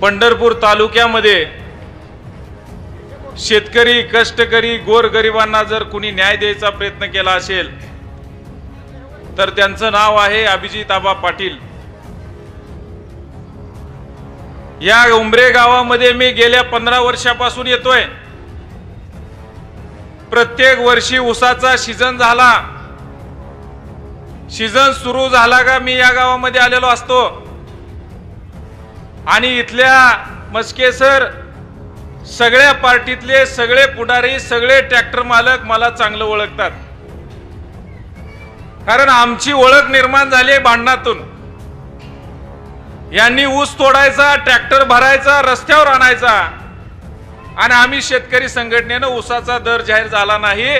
पंढरपूर तालुक्यामध्ये शेतकरी, कष्टकरी, गोरगरिबांना जर कुणी न्याय द्यायचा प्रयत्न केला असेल तर त्यांचं नाव आहे अभिजित आबा पाटील। या उंबरे गावामध्ये मी गेल्या 15 वर्षापासून येतोय। प्रत्येक वर्षी ऊसाचा सीजन झाला, सीजन सुरू झाला का मी या गावामध्ये आलेलो असतो आणि इथल्या मस्के सर, सगळ्या पार्टीतले सगळे पुढारी, सगळे ट्रॅक्टर मालक मला चांगलं ओळखतात, कारण आमची ओळख निर्माण झाली भांडणातून। यांनी ऊस तोडायचा, ट्रॅक्टर भरायचा, रस्त्यावर आणायचा आणि आम्ही शेतकरी संघटनेनं ऊसाचा दर जाहीर झाला नाही,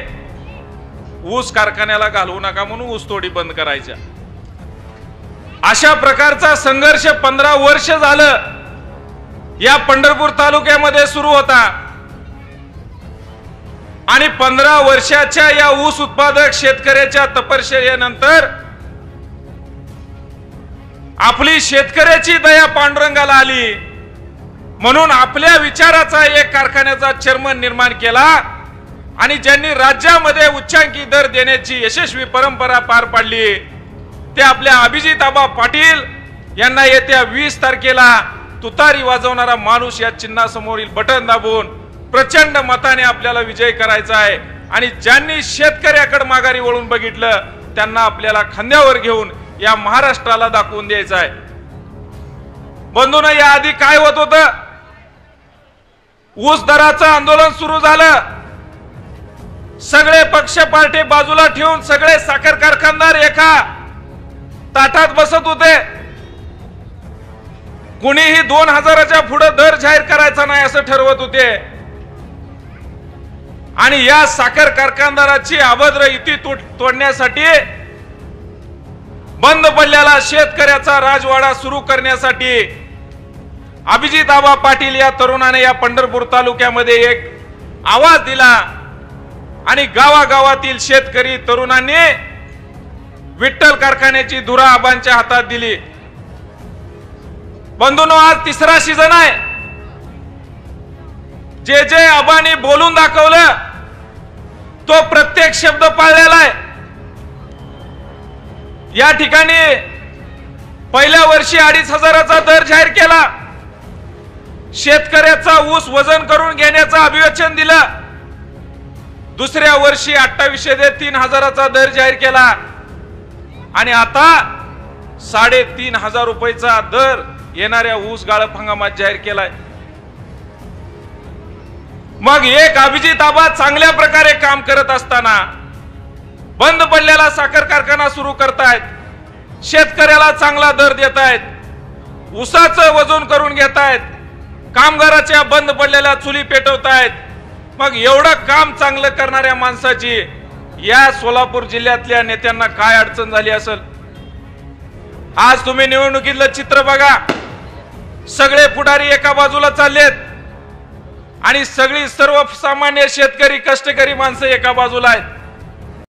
ऊस कारखान्याला घालवू नका म्हणून ऊसतोडी बंद करायच्या। अशा प्रकारचा संघर्ष 15 वर्ष झालं या पंढरपूर तालुक्यामध्ये सुरू होता आणि 15 वर्षाच्या या ऊस उत्पादक शेतकऱ्याच्या तपश्चर्येनंतर आपली शेतकऱ्याची दया पांडुरंगाला आली म्हणून आपल्या विचाराचा एक कारखान्याचा चेअरमन निर्माण केला आणि ज्यांनी राज्यामध्ये उच्चांकी दर देण्याची यशस्वी परंपरा पार पाडली ते आपल्या अभिजित आबा पाटील यांना येत्या 20 तारखेला तुतारी वाजवणारा माणूस या चिन्हासमोरील बटन दाबून प्रचंड मताने आपल्याला विजय करायचा आहे आणि ज्यांनी शेतकऱ्याकडे माघारी वळून बघितलं त्यांना आपल्याला खांद्यावर घेऊन या महाराष्ट्राला दाखवून द्यायचं आहे। बंधूंनो, या आधी काय होत होतं? ऊस दराचं आंदोलन सुरू झालं, सगळे पक्ष पार्टी बाजूला ठेवून सगळे साखर कारखानदार एका ताटात बसत होते। कुणीही 2000च्या पुढे दर जाहीर करायचा नाही असं ठरवत होते आणि या साखर कारखानदाराची अभद्र युती तोडण्यासाठी, बंद पडलेला शेतकऱ्याचा राजवाडा सुरू करण्यासाठी अभिजित आबा पाटील या तरुणाने या पंढरपूर तालुक्यामध्ये एक आवाज दिला आणि गावागावातील शेतकरी तरुणांनी विठ्ठल कारखान्याची धुरा आबांच्या हातात दिली। बंधूंनो, आज 3रा सीझन आहे। जे जे आबांनी बोलून दाखवलं तो प्रत्येक शब्द पाळलेला आहे। या ठिकाणी पहिल्या वर्षी 2500चा दर जाहीर केला, शेतकऱ्याचा ऊस वजन करून घेण्याचं अभिवचन दिलं। दुसऱ्या वर्षी 2800 ते 3000चा दर जाहीर केला आणि आता 3500 रुपयाचा दर येणाऱ्या ऊस गाळप हंगामात जाहीर केलाय। मग एक अभिजित आबा चांगल्या प्रकारे काम करत असताना बंद पडलेला साखर कारखाना सुरू करतायत, शेतकऱ्याला चांगला दर देतायत, ऊसाचं वजन करून घेतायत, कामगाराच्या बंद पडलेल्या चुली पेटवतायत। मग एवढं काम चांगलं करणाऱ्या माणसाची या सोलापूर जिल्ह्यातल्या नेत्यांना काय अडचण झाली असेल? आज तुम्ही निवडणुकीतलं चित्र बघा, सगळे पुढारी एका बाजूला चाललेत आणि सगळी सर्वसामान्य शेतकरी, कष्टकरी माणसं एका बाजूला आहेत।